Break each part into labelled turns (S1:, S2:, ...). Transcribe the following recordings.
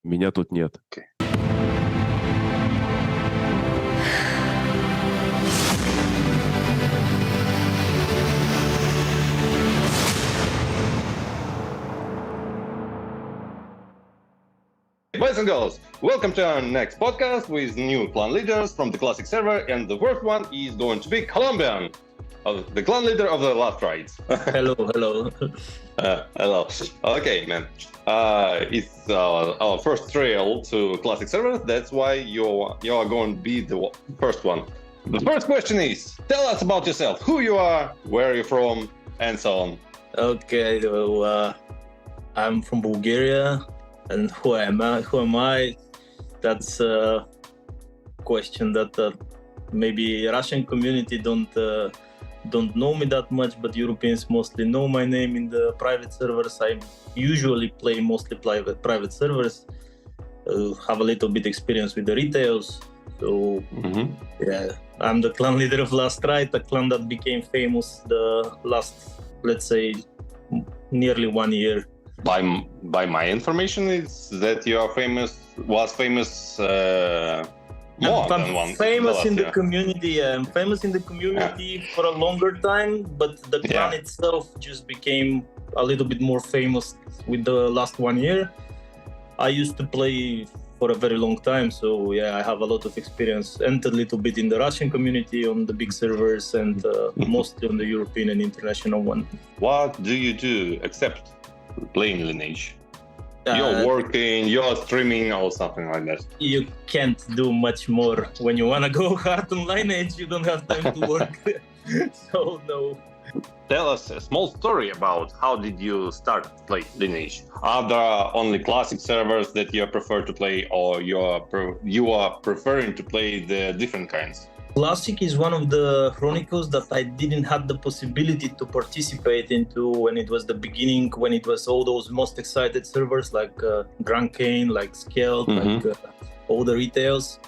S1: Меня тут нет.
S2: Okay. Boys and girls, welcome to our next podcast with new clan leaders from the Classic server, and the first one is going to be Columbian, the clan leader of the last raids.
S3: Hello.
S2: Hello. Okay, man. It's our first trail to Classic server. That's why you are going to be the first one. The first question is: tell us about yourself, who you are, where you're from, and so on.
S3: Okay, well, I'm from Bulgaria, and who am I? That's a question that maybe Russian community don't know me that much, but Europeans mostly know my name in the private servers. I usually play mostly private servers. Have a little bit experience with the retails. So yeah, I'm the clan leader of Last Ride, a clan that became famous the last, let's say, nearly 1 year.
S2: By my information, is that you are famous more than one.
S3: Famous in the community. I'm famous in the community for a longer time, but the clan itself just became a little bit more famous with the last 1 year. I used to play for a very long time, so yeah, I have a lot of experience and a little bit in the Russian community on the big servers and mostly on the European and international one.
S2: What do you do except playing Lineage? You're working, you're streaming, or something like that.
S3: You can't do much more. When you want to go hard on Lineage, you don't have time to work. So no.
S2: Tell us a small story about how did you start to play Lineage? Are there only classic servers that you prefer to play, or you are preferring to play the different kinds?
S3: Classic is one of the chronicles that I didn't have the possibility to participate into when it was the beginning, when it was all those most excited servers like Grand Kane, like Skeld, like all the retails.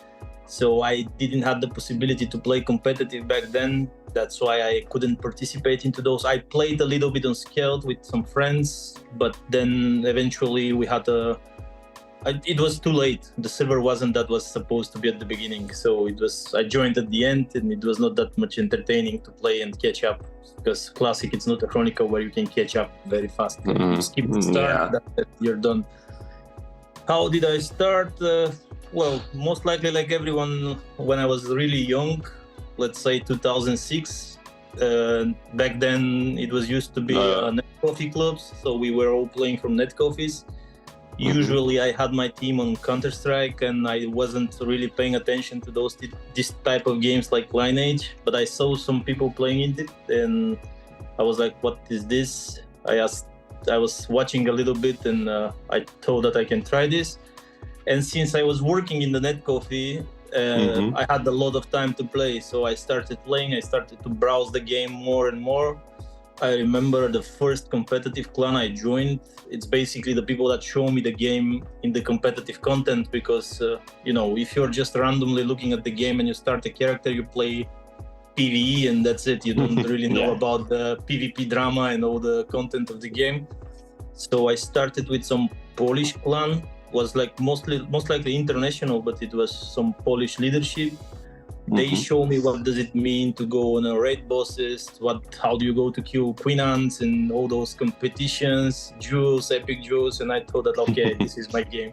S3: So I didn't have the possibility to play competitive back then. That's why I couldn't participate into those. I played a little bit on Skeld with some friends, but then eventually we had it was too late. The server wasn't that was supposed to be at the beginning. So I joined at the end, and it was not that much entertaining to play and catch up, because Classic, it's not a chronicle where you can catch up very fast. You skip the start, you're done. How did I start? Well, most likely like everyone, when I was really young, let's say 2006. Back then it was used to be net coffee clubs, so we were all playing from net coffees. Usually I had my team on Counter-Strike, and I wasn't really paying attention to this type of games like Lineage, but I saw some people playing it, and I was like, what is this? I was watching a little bit, and I thought that I can try this. And since I was working in the net coffee, I had a lot of time to play, so I started playing. I started to browse the game more and more. I remember the first competitive clan I joined. It's basically the people that show me the game in the competitive content, because if you're just randomly looking at the game and you start a character, you play PvE and that's it. You don't really know about the PvP drama and all the content of the game. So I started with some Polish clan. Was like most likely international, but it was some Polish leadership. They show me what does it mean to go on a raid bosses, how do you go to kill Queen Ants and all those competitions, duels, epic duels, and I thought that okay, this is my game.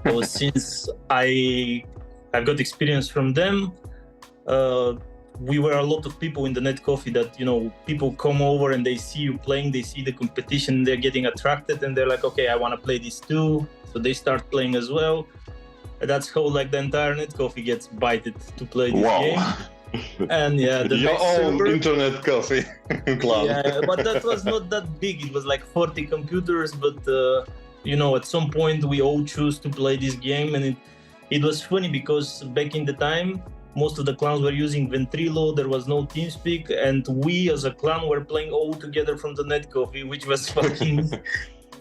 S3: So since I got experience from them, we were a lot of people in the net coffee that people come over and they see you playing, they see the competition, they're getting attracted, and they're like, okay, I want to play this too. So they start playing as well. And that's how like the entire net coffee gets bited to play this game. And the
S2: your own server, internet coffee club.
S3: Yeah, but that was not that big. It was like 40 computers, but at some point we all choose to play this game, and it was funny because back in the time, most of the clans were using Ventrilo. There was no TeamSpeak, and we as a clan were playing all together from the net coffee, which was fucking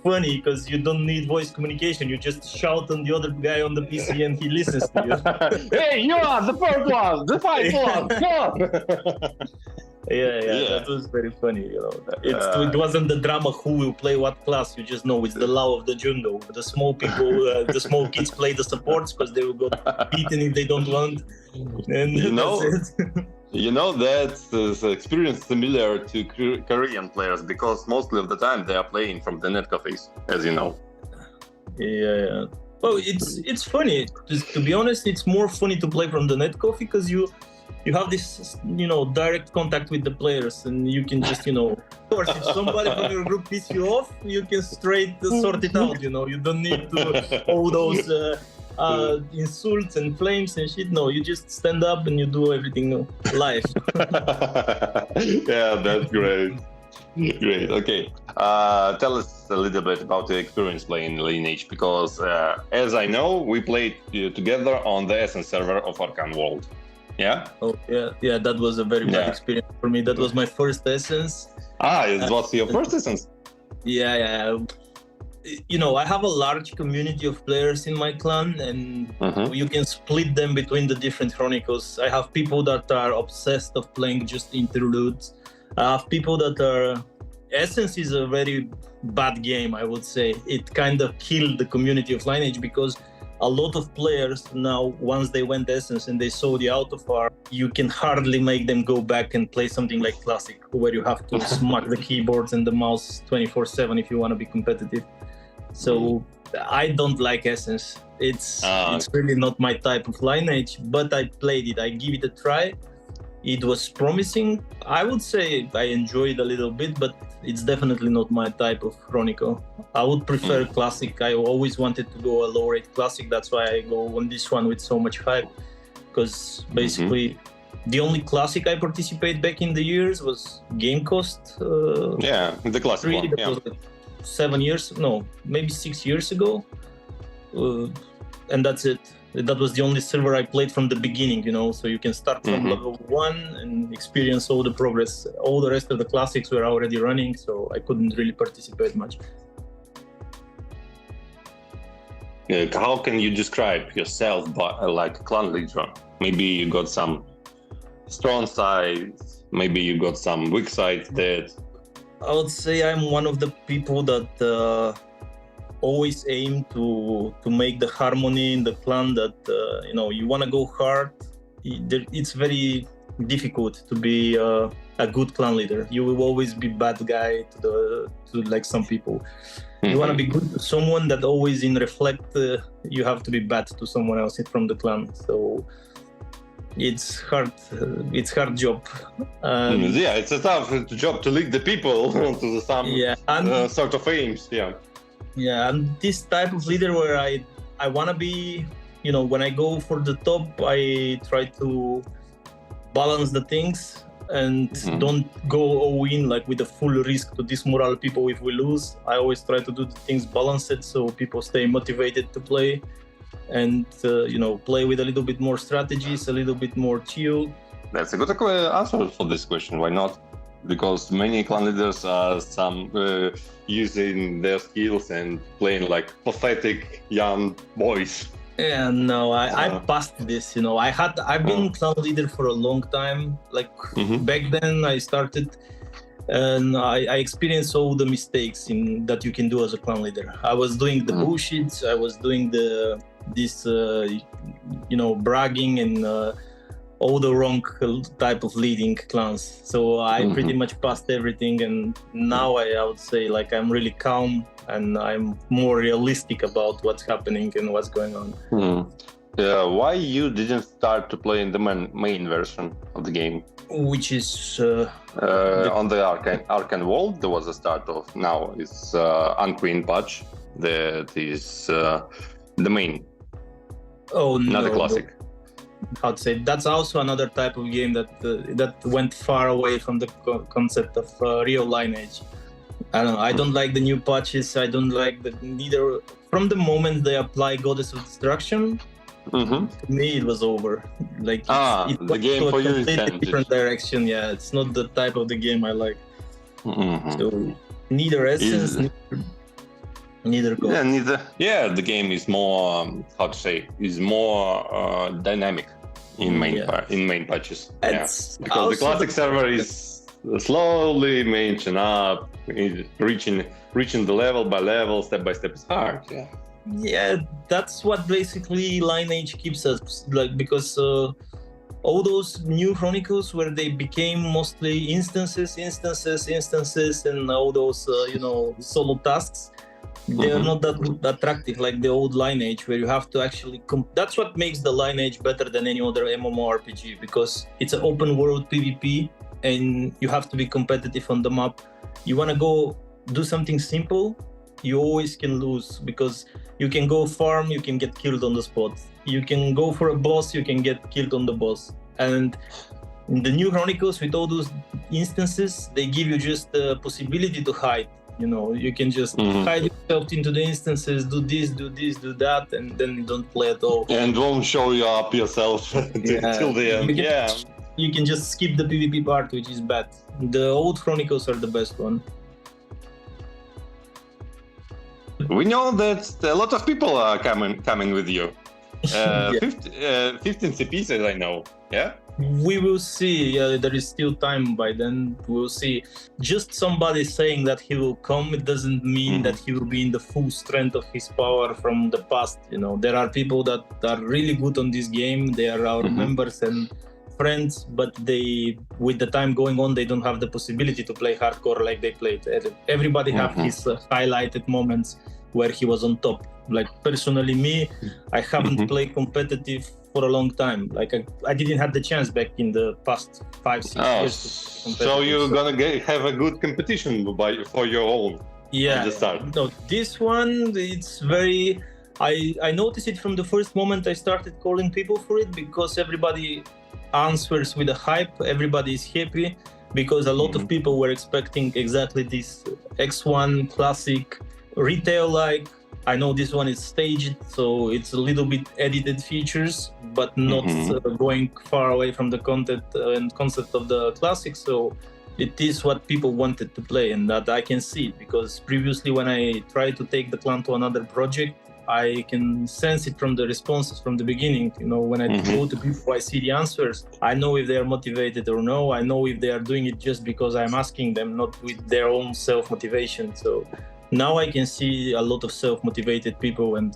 S3: funny because you don't need voice communication. You just shout on the other guy on the PC and he listens to you.
S2: Hey, you are the first one, the fight one, come!
S3: Yeah, that was very funny. It wasn't the drama who will play what class. You just know it's the law of the jungle. The small people, the small kids play the supports because they will go beaten if they don't want. And that's it.
S2: That's experience similar to Korean players because mostly of the time they are playing from the net cafes, as you know.
S3: Yeah. Well, it's funny. To be honest, it's more funny to play from the net coffee because you have this, direct contact with the players, and you can just, of course, if somebody from your group pisses you off, you can straight sort it out. You don't need to all those insults and flames and shit. No, you just stand up and you do everything live.
S2: Yeah, that's great. Great. Okay. Tell us a little bit about the experience playing Lineage, because as I know, we played together on the Essence server of ArcaneWorld. Yeah.
S3: Oh yeah. That was a very bad experience for me. That was my first Essence.
S2: It was your first Essence.
S3: Yeah. I have a large community of players in my clan, and you can split them between the different chronicles. I have people that are obsessed of playing just interludes. I have people that are... Essence is a very bad game, I would say. It kind of killed the community of Lineage because a lot of players now, once they went Essence and they saw the autofar, you can hardly make them go back and play something like Classic, where you have to smack the keyboards and the mouse 24/7 if you want to be competitive. So I don't like Essence. It's really not my type of Lineage, but I played it. I give it a try. It was promising. I would say I enjoyed a little bit, but it's definitely not my type of Chronicle. I would prefer Classic. I always wanted to go a low rate Classic. That's why I go on this one with so much hype. Because basically, the only Classic I participated back in the years was Game Cost.
S2: The Classic one.
S3: That was like 7 years, no, maybe 6 years ago. And that's it. That was the only server I played from the beginning, so you can start from level 1 and experience all the progress. All the rest of the classics were already running, so I couldn't really participate much.
S2: How can you describe yourself like a clan leader? Maybe you got some strong sides, maybe you got some weak sides that...
S3: I would say I'm one of the people that always aim to make the harmony in the clan, that you want to go hard. It's very difficult to be a good clan leader. You will always be bad guy to like some people. You want to be good to someone, that always in reflect you have to be bad to someone else from the clan. So it's hard job.
S2: It's a tough job to lead the people to some sort of aims.
S3: Yeah, I'm this type of leader where I want to be, when I go for the top, I try to balance the things and don't go all in like with a full risk to dismorale people if we lose. I always try to do the things balanced so people stay motivated to play and, play with a little bit more strategies, a little bit more chill.
S2: That's a good answer for this question. Why not? Because many clan leaders are using their skills and playing like pathetic young boys.
S3: Yeah, no, I passed this. I've been clan leader for a long time. Like back then, I started, and I experienced all the mistakes that you can do as a clan leader. I was doing the bullshit. I was doing this bragging and. All the wrong type of leading clans. So I pretty much passed everything, and now I would say like I'm really calm and I'm more realistic about what's happening and what's going on.
S2: Why you didn't start to play in the main version of the game?
S3: Which is
S2: on the ArcaneWorld there was a start of. Now it's Unqueen patch that is the main.
S3: Oh no,
S2: not a classic.
S3: I'd say that's also another type of game that went far away from the concept of real Lineage. I don't like the new patches. I don't like neither. From the moment they apply Goddess of Destruction, to me it was over. Like it
S2: the game for you is
S3: a different direction. Yeah, it's not the type of the game I like. So neither Essence. Neither goes.
S2: Yeah, neither. Yeah, the game is more dynamic in main patches.
S3: It's
S2: because the classic server is slowly matching up, reaching the level by level, step by step. It's hard.
S3: Yeah, that's what basically Lineage keeps us like, because all those new Chronicles where they became mostly instances, and all those solo tasks. They are not that attractive like the old Lineage, where you have to actually that's what makes the Lineage better than any other MMORPG, because it's an open world PvP and you have to be competitive on the map. You want to go do something simple, you always can lose, because you can go farm, you can get killed on the spot. You can go for a boss, you can get killed on the boss. And in the new Chronicles, with all those instances, they give you just the possibility to hide. You can just hide yourself into the instances, do this, do that, and then you don't play at all.
S2: And won't show you up yourself till the end.
S3: You can just skip the PvP part, which is bad. The old Chronicles are the best one.
S2: We know that a lot of people are coming with you. 15 CPs, as I know. Yeah.
S3: We will see. There is still time by then. We'll see. Just somebody saying that he will come, it doesn't mean that he will be in the full strength of his power from the past. There are people that are really good on this game. They are our members and friends, but with the time going on, they don't have the possibility to play hardcore like they played. Everybody have his highlighted moments where he was on top. Like personally, me, I haven't played competitive for a long time. Like I didn't have the chance back in the past 5-6 years.
S2: So you're gonna have a good competition for your own.
S3: Yeah.
S2: At the start.
S3: No, this one, it's very. I noticed it from the first moment I started calling people for it, because everybody answers with a hype. Everybody is happy because a lot of people were expecting exactly this X1 classic retail like. I know this one is staged, so it's a little bit edited features, but not going far away from the content and concept of the classic. So it is what people wanted to play, and that I can see, because previously when I tried to take the clan to another project, I can sense it from the responses from the beginning. When I go to people, I see the answers. I know if they are motivated or no. I know if they are doing it just because I'm asking them, not with their own self-motivation. So now I can see a lot of self-motivated people, and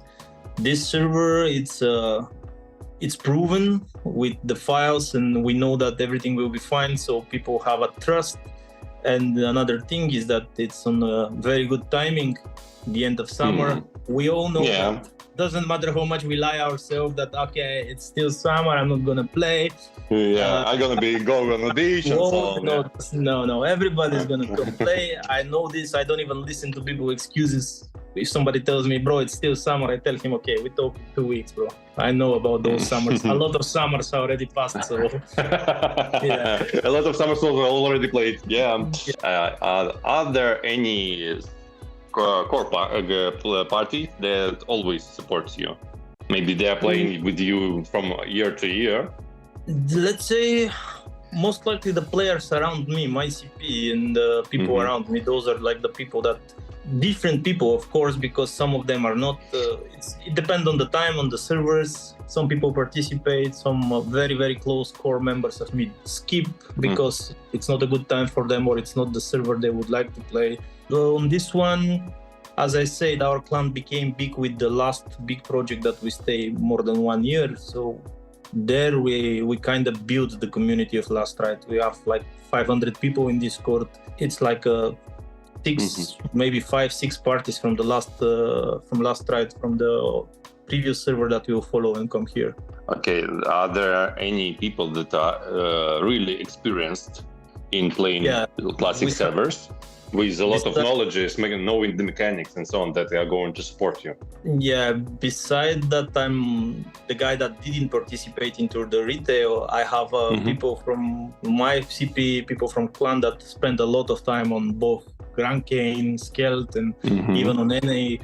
S3: this server, it's proven with the files, and we know that everything will be fine. So people have a trust. And another thing is that it's on a very good timing, the end of summer. We all know that doesn't matter how much we lie ourselves that okay, it's still summer, I'm not gonna play.
S2: I'm gonna be going on audition.
S3: No, everybody's gonna come play. I know this. I don't even listen to people's excuses. If somebody tells me, bro, it's still summer, I tell him, okay, we talk 2 weeks, bro. I know about those summers. A lot of summers are already passed, so
S2: a lot of summers are already played. Are there any core party that always supports you? Maybe they are playing with you from year to year.
S3: Let's say most likely the players around me, my CP, and the people around me, those are like the people that different people, of course, because some of them are not it depends on the time, on the servers. Some people participate, some very, very close core members of me skip because it's not a good time for them, or it's not the server they would like to play. So on this one, as I said, our clan became big with the last big project that we stayed more than 1 year. So there we kind of built the community of Last Ride. We have like 500 people in Discord. It's like maybe 5-6 parties from the last Ride, from the previous server that will follow and come here.
S2: Okay, are there any people that are really experienced in playing classic servers with a lot of knowledge, knowing the mechanics and so on, that they are going to support you?
S3: Yeah, besides that, I'm the guy that didn't participate into the retail. I have people from my CP, people from clan that spend a lot of time on both Grand Cane, Skelt, and even on NA.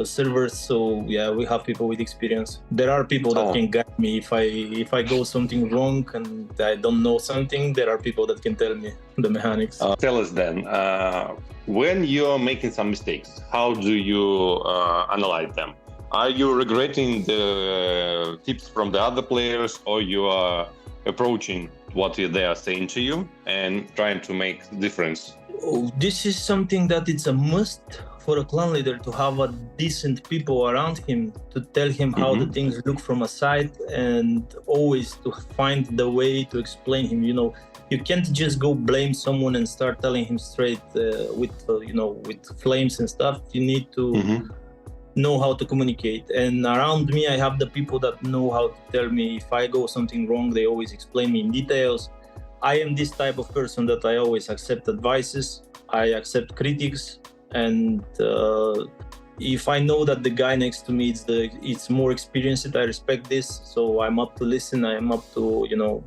S3: servers. So yeah, we have people with experience. There are people that can guide me if I go something wrong and I don't know something. There are people that can tell me the mechanics.
S2: Tell us then, when you're making some mistakes, how do you analyze them? Are you regretting the tips from the other players, or you are approaching what they are saying to you and trying to make difference?
S3: This is something that it's a must for a clan leader, to have a decent people around him to tell him how the things look from a side, and always to find the way to explain him. You can't just go blame someone and start telling him straight with flames and stuff. You need to know how to communicate. And around me, I have the people that know how to tell me if I go something wrong. They always explain me in details. I am this type of person that I always accept advices. I accept critics. And if I know that the guy next to me it's more experienced, I respect this. So I'm up to listen. I'm up to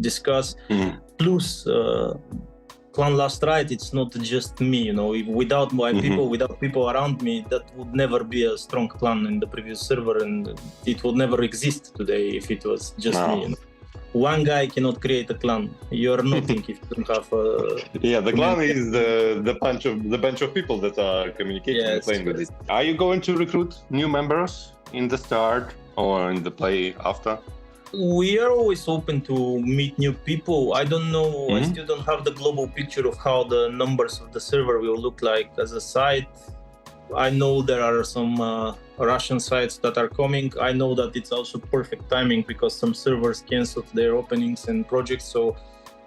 S3: discuss. Plus, Clan Last Ride, it's not just me. Without my people, without people around me, that would never be a strong clan in the previous server, and it would never exist today if it was just me. One guy cannot create a clan. You're nothing if you don't have
S2: the clan is the bunch of people that are communicating and playing with it. Are you going to recruit new members in the start or in the play after?
S3: We are always open to meet new people. I don't know, I still don't have the global picture of how the numbers of the server will look like as a site. I know there are some Russian sites that are coming. I know that it's also perfect timing because some servers canceled their openings and projects, so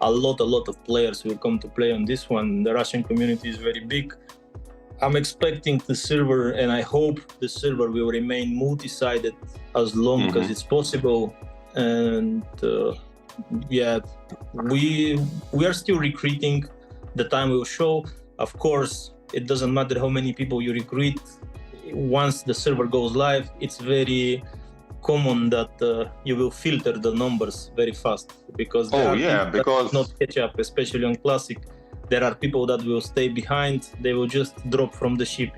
S3: a lot of players will come to play on this one. The Russian community is very big. I'm expecting the server, and I hope the server will remain multi-sided as long as it's possible. And we are still recruiting. The time will show. Of course, it doesn't matter how many people you recruit. Once the server goes live, it's very common that you will filter the numbers very fast, because because not catch up, especially on Classic. There are people that will stay behind. They will just drop from the ship,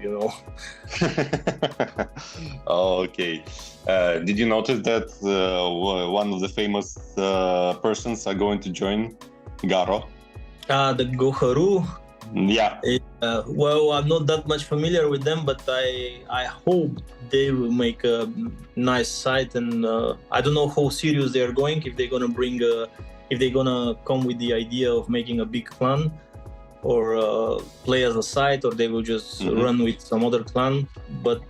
S2: Okay. Did you notice that one of the famous persons are going to join Garo?
S3: The Goharu.
S2: Yeah.
S3: Well, I'm not that much familiar with them, but I hope they will make a nice site. And I don't know how serious they are going. If they're gonna come with the idea of making a big clan, or play as a site, or they will just run with some other clan. But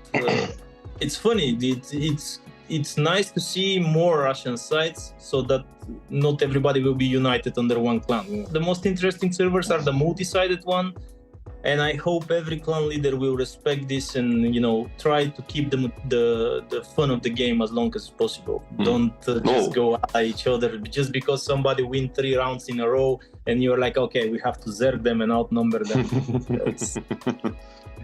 S3: it's funny. It's nice to see more Russian sites, so that not everybody will be united under one clan. The most interesting servers are the multi-sided one, and I hope every clan leader will respect this and try to keep the fun of the game as long as possible. Don't just go at each other just because somebody win 3 rounds in a row and you're like, okay, we have to zerg them and outnumber them.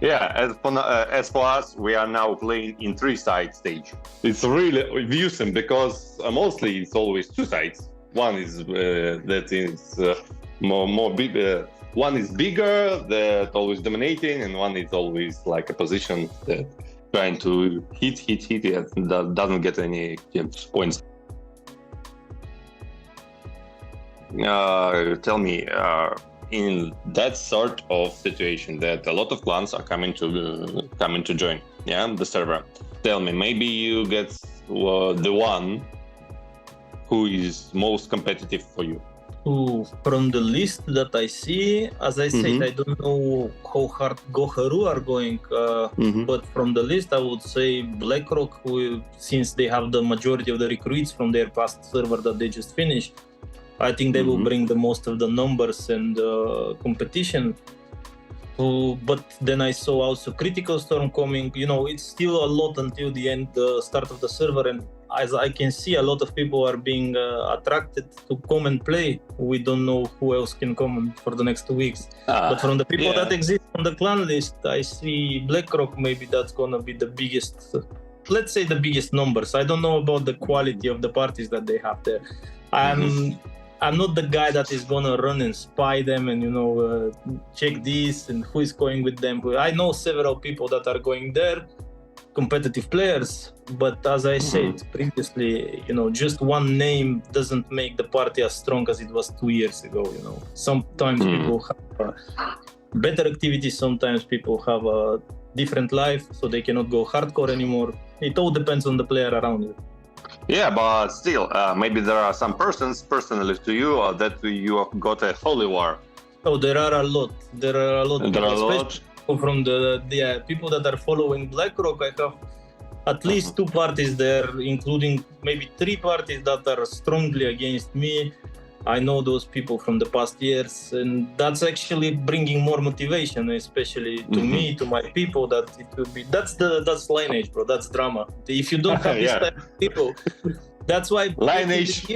S2: As for us, we are now playing in 3-side stage. It's really useful because mostly it's always 2 sides. One is that is more big. One is bigger, that always dominating, and one is always like a position that trying to hit, and that doesn't get any points. Tell me, in that sort of situation that a lot of clans are coming to join, the server. Tell me, maybe you get the one who is most competitive for you.
S3: From the list that I see, as I said, I don't know how hard Goharu are going, but from the list I would say BlackRock, since they have the majority of the recruits from their past server that they just finished, I think they will bring the most of the numbers and competition. But then I saw also Critical Storm coming. It's still a lot until the start of the server, and as I can see, a lot of people are being attracted to come and play. We don't know who else can come for the next 2 weeks. But from the people that exist on the clan list, I see BlackRock. Maybe that's gonna be the biggest, let's say the biggest numbers. I don't know about the quality of the parties that they have there. I'm not the guy that is gonna run and spy them and check this and who is going with them. I know several people that are going there, competitive players, but as I said previously, just one name doesn't make the party as strong as it was 2 years ago. Sometimes people have better activities, sometimes people have a different life, so they cannot go hardcore anymore. It all depends on the player around you.
S2: Yeah, but still, maybe there are some persons personally to you that you have got a holy war.
S3: Oh, there are a lot.
S2: Lot.
S3: From the people that are following BlackRock, I have at least 2 parties there, including maybe 3 parties that are strongly against me. I know those people from the past years, and that's actually bringing more motivation, especially to me, to my people. That it will be that's lineage, bro. That's drama. If you don't have this type of people, that's why
S2: lineage.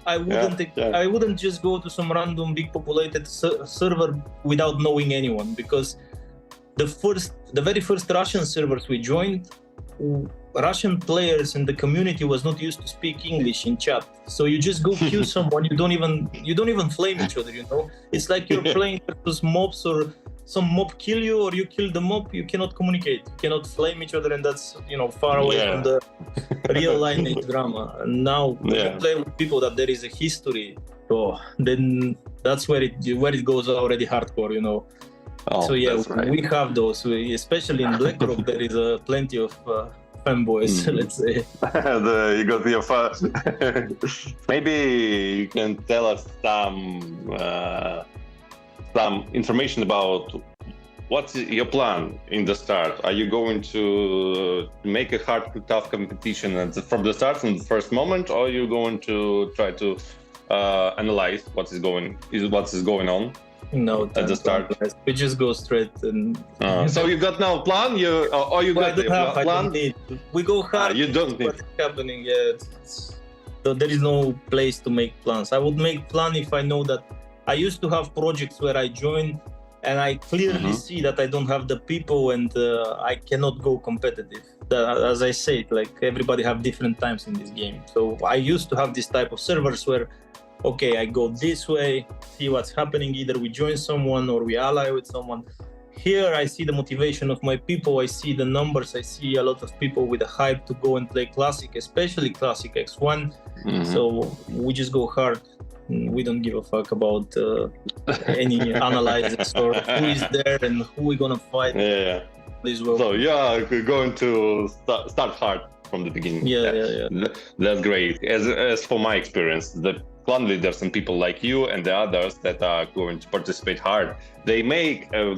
S3: I wouldn't just go to some random big populated server without knowing anyone, because the very first Russian servers we joined, Russian players in the community was not used to speak English in chat. So you just go kill someone, you don't even flame each other, It's like you're playing versus mobs, or some mob kill you or you kill the mob, you cannot communicate, you cannot flame each other, and that's far away from the real lineage drama. And now when you play with people that there is a history, then that's where it goes already hardcore, So right. We have those, especially in BlackRock. There is plenty of fanboys, let's say.
S2: You got your maybe you can tell us some information about what's your plan in the start. Are you going to make a hard, tough competition from the start, from the first moment, or are you going to try to analyze what is going on?
S3: No,
S2: at the start.
S3: We just go straight and.
S2: So you got no plan? Got a plan?
S3: We go hard.
S2: You don't need.
S3: What's happening? So there is no place to make plans. I would make plan if I know that I used to have projects where I join, and I clearly see that I don't have the people, and I cannot go competitive. As I said, like everybody have different times in this game. So I used to have this type of servers where. Okay, I go this way, see what's happening. Either we join someone or we ally with someone. Here, I see the motivation of my people. I see the numbers. I see a lot of people with a hype to go and play Classic, especially Classic X1. So we just go hard. We don't give a fuck about any analysis or who is there and who we're gonna fight. So
S2: you are going to start hard from the beginning. That's great. As for my experience, the clan leaders and people like you and the others that are going to participate hard, they make a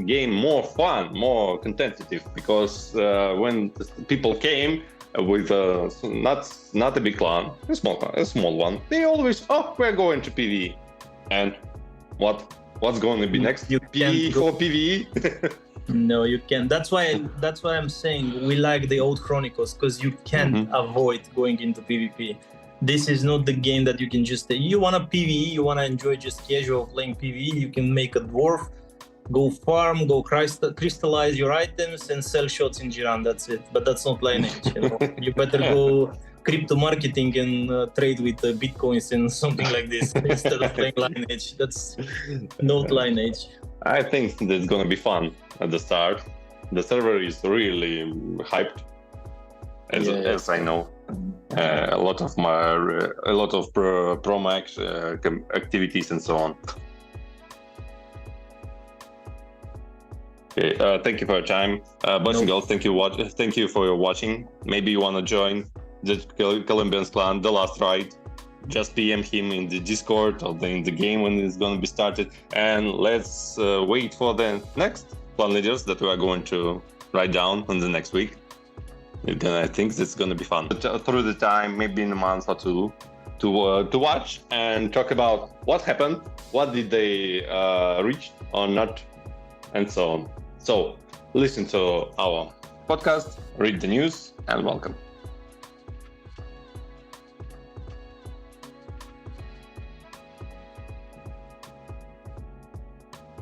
S2: game more fun, more competitive, because when people came with not a big clan, a small one, they always we're going to PvE, and what's going to be next? PvE for PvE?
S3: No, you can't. That's why I'm saying we like the old Chronicles, because you can't avoid going into PvP. This is not the game that you can just say, you want to PvE, you want to enjoy just casual playing PvE, you can make a dwarf, go farm, go crystallize your items and sell shots in Jiran, that's it. But that's not Lineage, You better go crypto marketing and trade with bitcoins and something like this instead of playing Lineage. That's not Lineage.
S2: I think it's going to be fun at the start. The server is really hyped, as I know. A lot of pro max activities and so on. Okay, thank you for your time, boys and girls. Thank you for your watching. Maybe you want to join the Columbian's clan, the last ride. Just PM him in the Discord or in the game when it's going to be started, and let's wait for the next clan leaders that we are going to write down in the next week. I think it's going to be fun. Through the time, maybe in a month or two, to watch and talk about what happened, what did they reach or not, and so on. So listen to our podcast, read the news, and welcome.